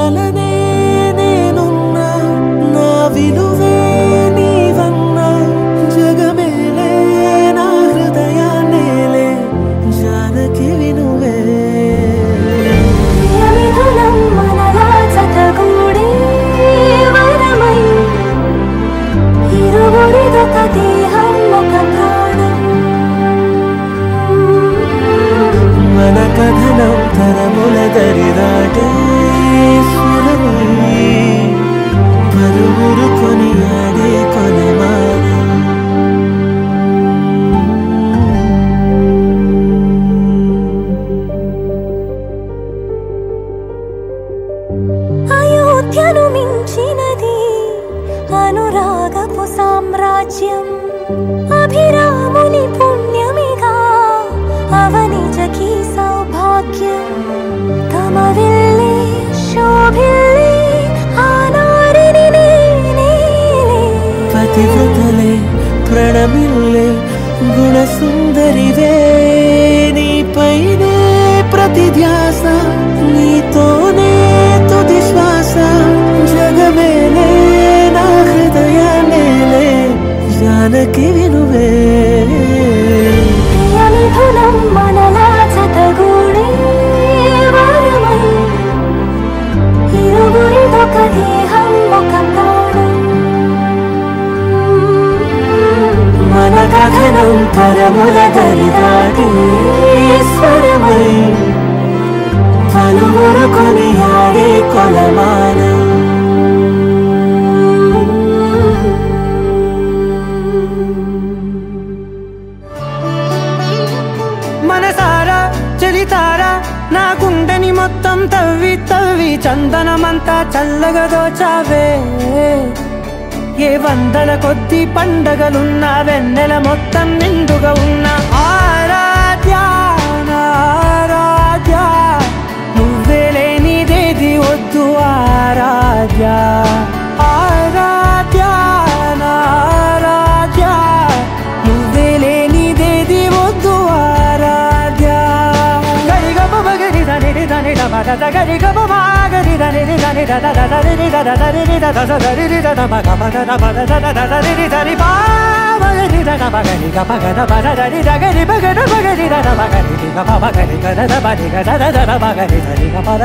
వలనే నేనున్నా నా విలువే నీవన్నా జగమేలే నా హృదయాన్నేలే జానకి వినువే మనలా జతగూడే వరమై ఇరువురిదొక దేహం ఒక ప్రాణం మన కథనం తరముల దరిదాటే స్వరమై పరువురు కొనియాడే కొలమానం అయోధ్యను మించినది అనురాగపు సామ్రాజ్యం అభిరాముని పుణ్యమిగా అవనిజకి సౌభాగ్యం తమవిల్లే శోభిల్లే ఆనారిని నేనే పతివ్రతలే ప్రణమిల్లే గుణసుందరివే నీపైనే ప్రతి ధ్యాస నీతోనే తుది శ్వాస జగమేలే నా హృదయాన్నేలే జానకి వినువే ప్రియమిథునం మనలా జతగూడే వరమై ఇరువురిదొక దేహం ఒక ప్రాణం మన కథనం తరముల దరిదాటే స్వరమై పలువురు కొనియాడే కొలమానం మనసారా చలితారా నా గుండెని మొత్తం తవ్వి తవ్వి చందనమంతా చల్లగా దోచావే ఏ వందల కొద్ది పండగలున్నా వెన్నెల మొత్తం నిండుగా ఉన్న ఆరాధ్య ఆరాధ్య నువ్వే లేనిదేది వద్దు ఆరాధ్య ఆరాధ్య ఆరాధ్య నువ్వే లేనిదేది వద్దు ఆరాధ్య గరిగ బగరి దని దని దమద గరిగ బగరి దని దని దద దరి దద దరి దద దరి దద బగ బగ దద దద దరి దరి బాగరి దద బగరి గ బగ దద దరి దగరి బగ బగరి దద బగరి గ బగరి గ దద బగరి గ దద దద బగరి దరి గ పద